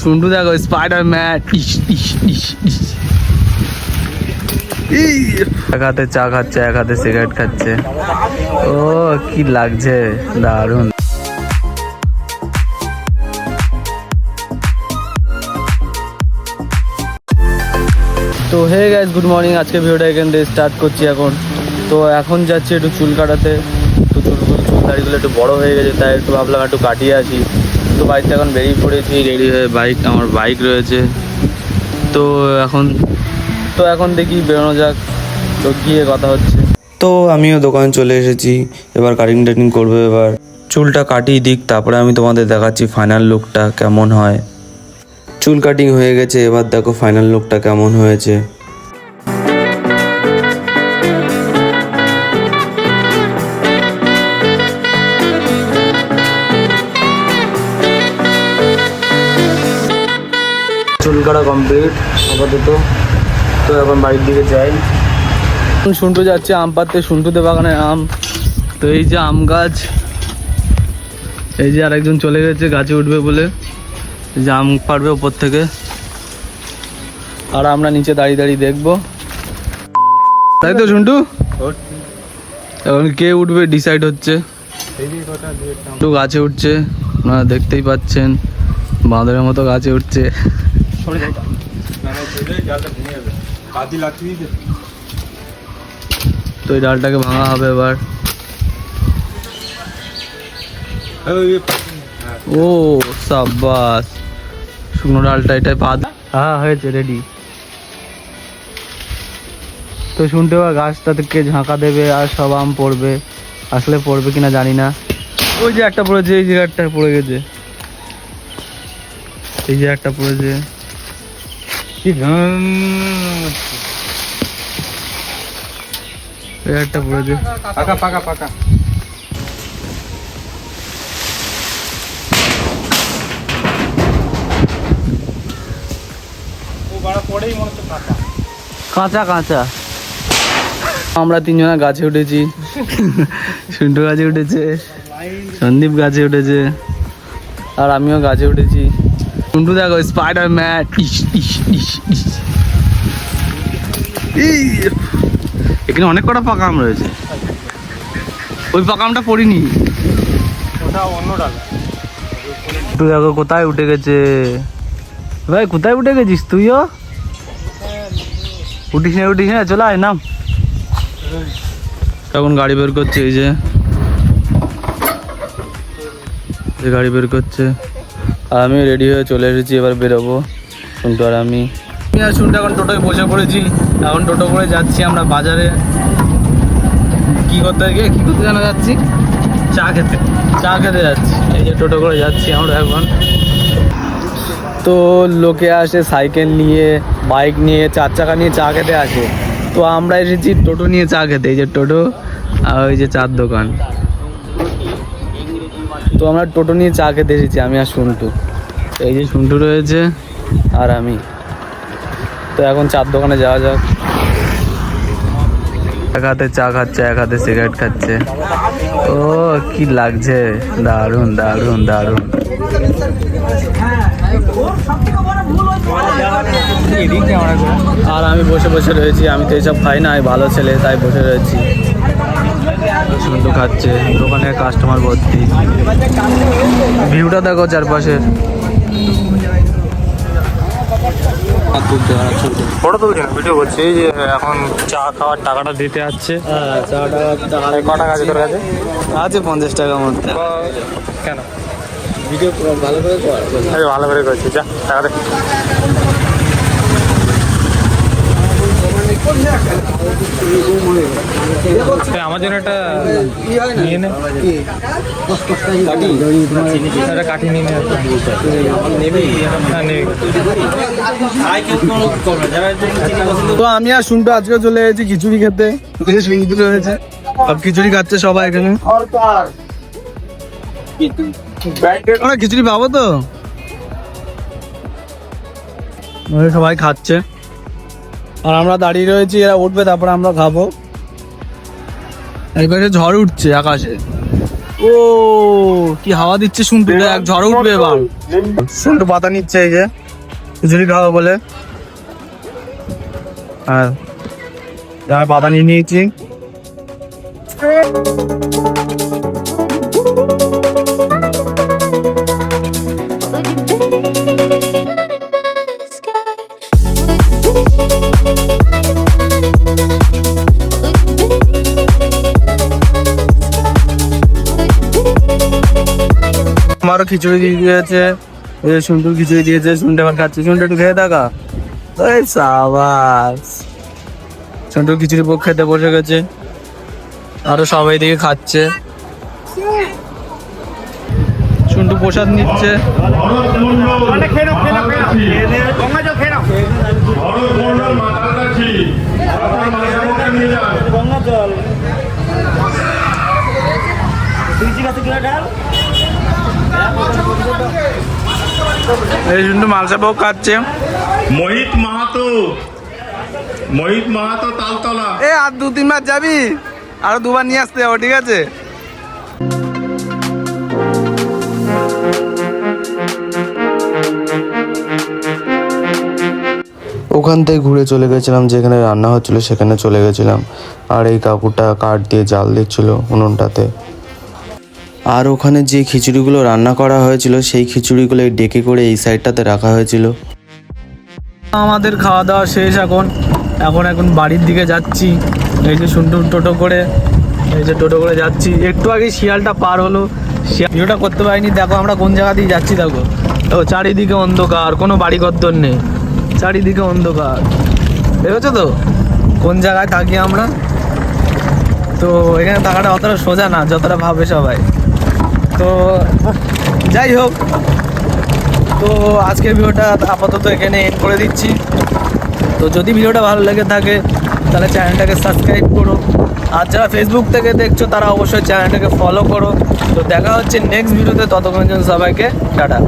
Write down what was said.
শুন্টু দেখো স্পাইডারম্যান। এক হাতে চা খাচ্ছে, এক হাতে সিগারেট খাচ্ছে। ও কি লাগছে, দারুণ। তো হে গাইস, গুড মর্নিং। আজকে ভিডিওটা এখান থেকে স্টার্ট করছি এখন। তো এখন যাচ্ছি একটু চুল কাটাতে। তো চুল দাড়িগুলো একটু বড় হয়ে গেছে, তাই একটু ভাবলাম একটু কাটিয়ে আসি। তো বাড়িতে এখন বেরিয়ে পড়েছি রেডি হয়ে। আমার বাইক রয়েছে। তো এখন দেখি বেরোনো যাক। তো গিয়ে কথা হচ্ছে। তো আমিও দোকানে চলে এসেছি, এবার কাটিং টাটিং করবো। এবার চুলটা কাটিয়ে দিক, তারপরে আমি তোমাদের দেখাচ্ছি ফাইনাল লুকটা কেমন হয়। চুল কাটিং হয়ে গেছে, এবার দেখো ফাইনাল লুকটা কেমন হয়েছে। চুল কাটা কমপ্লিট আপাতত। তো এখন বাড়ির দিকে যাই। শুন্টু যাচ্ছে আম পাড়তে, শুন্টুতে বাগানে আম। তো এই যে আম গাছ, এই যে আরেকজন চলে গেছে গাছে উঠবে বলে, এই যে আম পাড়বে ওপর থেকে, আর আমরা নিচে দাঁড়িয়ে দাঁড়িয়ে দেখবো, তাই তো শুন্টু? এখন কে উঠবে ডিসাইড হচ্ছে। শুন্টু গাছে উঠছে, আপনারা দেখতেই পাচ্ছেন, বাঁদরের মতো গাছে উঠছে। তো এই ডালটাকে ভাঙা হবে এবার। ও সাব্বাস, শুকনো ডালটা এটাই হ্যাঁ হয়েছে, রেডি। তো শুনতে পাওয়া গাছটা থেকে ঝাঁকা দেবে আর সব আম পড়বে। আসলে পড়বে কিনা জানি না। ওই যে একটা পড়েছে, এই যে একটা পড়ে গেছে, এই যে একটা পড়েছে। একটা পড়েছে, পাকা পাকা পাকা। কাঁচা কাঁচা। আমরা তিনজনা গাছে উঠেছি। শুন্টু গাছে উঠেছে, সন্দীপ গাছে উঠেছে, আর আমিও গাছে উঠেছি। শুন্টু দেখো স্পাইডারম্যান। এখানে অনেক কটা পাকা আম রয়েছে। ওই পাকা আমটা পড়িনি, তুই দেখো কোথায় উঠে গেছে। ভাই কোথায় উঠে গেছিস তুইও? উঠিস না, চলে আয় নাম। এখন গাড়ি বের করছে, এই যে গাড়ি বের করছে, আর আমি রেডি হয়ে চলে এসেছি। এবার বেরোবো শুনতে। আর আমি শুনতে এখন টোটোয় বসে পড়েছি। এখন টোটো করে যাচ্ছি আমরা বাজারে। কি করতে জানা যাচ্ছি? চা খেতে যাচ্ছি। এই যে টোটো করে যাচ্ছি আমরা এখন। তো লোকে আসে সাইকেল নিয়ে, বাইক নিয়ে, চার চাকা নিয়ে চা খেতে আসে। তো আমরা এসেছি টোটো নিয়ে চা খেতে। এই যে টোটো, আর ওই যে চার দোকান। তো আমরা টোটো নিয়ে চা খেতে এসেছি, আমি আর শুন্টু। এই যে শুন্টু রয়েছে আর আমি। তো এখন চার দোকানে যাওয়া যাক। এক হাতে চা খাচ্ছে, এক হাতে সিগারেট খাচ্ছে। ও কি লাগছে, দারুণ দারুণ দারুণ। আর আমি বসে বসে রয়েছি। আমি তো এইসব খাই না, আমি ভালো ছেলে, তাই বসে রয়েছি। শুন্টু খাচ্ছে, দোকানে কাস্টমার ভর্তি। ভিউটা দেখো চারপাশের। ফটো তুলছি না, ভিডিও করছি। এই যে এখন চা খাওয়ার টাকাটা দিতে আসছে। হ্যাঁ, চাটা ক টাকা আছে তোর কাছে? আছে 50 টাকার মধ্যে। কেন ভিডিও ভালো করে কর? ভালো করে করছি, যা টাকা দে। আমার জন্য একটা নিয়ে নে, কাঠি নিয়ে নে। তো আমি আর শুনতে আজকে চলে এসেছি খিচুড়ি খেতে। রয়েছে সব খিচুড়ি খাচ্ছে সবাই এখানে। আমরা খিচুড়ি পাবো তো? সবাই খাচ্ছে আর আমরা দাঁড়িয়ে রয়েছি। এরা উঠবে, তারপরে আমরা খাবো। একবারে ঝড় উঠছে আকাশে। ও কি হাওয়া দিচ্ছে শুনতে, এক ঝড় উঠবে এবার। শুনতে পাতা নিচ্ছে এই যে খিচুড়ি খাওয়া বলে, আর আমি পাতা নিয়ে নিয়েছি। আমারও খিচুড়ি দিয়ে দিয়েছে, শুনটুর খিচুড়ি দিয়েছে, শুনটে আমার খাচ্ছে। শুনটে একটু খেয়ে থাকা, ওই সাবাস। শুনটুর খিচুড়ি খেতে বসে গেছে, আরো সবাই দিকে খাচ্ছে। শুনটু প্রসাদ নিচ্ছে। এই শুনটু মালসা ভোগ খাচ্ছে। মোহিত মাহাতো তালতলা। আর 2-3 বার যাবি, আরো 2বার নিয়ে আসতে যাবো, ঠিক আছে? ওখান থেকে ঘুরে চলে গেছিলাম যেখানে রান্না হচ্ছিল, সেখানে চলে গেছিলাম। আর এই কাকুটা কাঠ দিয়ে জাল দিচ্ছিল উনুনটাতে। আর ওখানে যে খিচুড়িগুলো রান্না করা হয়েছিল সেই খিচুড়িগুলো এই ডেকে করে এই সাইডটাতে রাখা হয়েছিল। আমাদের খাওয়া দাওয়া শেষ। এখন বাড়ির দিকে যাচ্ছি। এই যে শুনটু টোটো করে যাচ্ছি। একটু আগে শিয়ালটা পার হলো, ভিডিওটা করতে পারিনি। দেখো আমরা কোন জায়গা দিয়ে যাচ্ছি, দেখো চারিদিকে অন্ধকার, কোনো বাড়ি ঘরদোর নেই, চারিদিকে অন্ধকার। দেখেছো তো কোন জায়গায় থাকি আমরা। তো এখানে থাকাটা অতটা সোজা না যতটা ভাবে সবাই। তো যাই হোক, তো আজকের ভিডিওটা আপাতত এখানে এন্ড করে দিচ্ছি। তো যদি ভিডিওটা ভালো লেগে থাকে তাহলে চ্যানেলটাকে সাবস্ক্রাইব করো, আর যারা ফেসবুক থেকে দেখছো তারা অবশ্যই চ্যানেলটাকে ফলো করো। তো দেখা হচ্ছে নেক্সট ভিডিওতে, ততক্ষণ জন্য সবাইকে টাটা।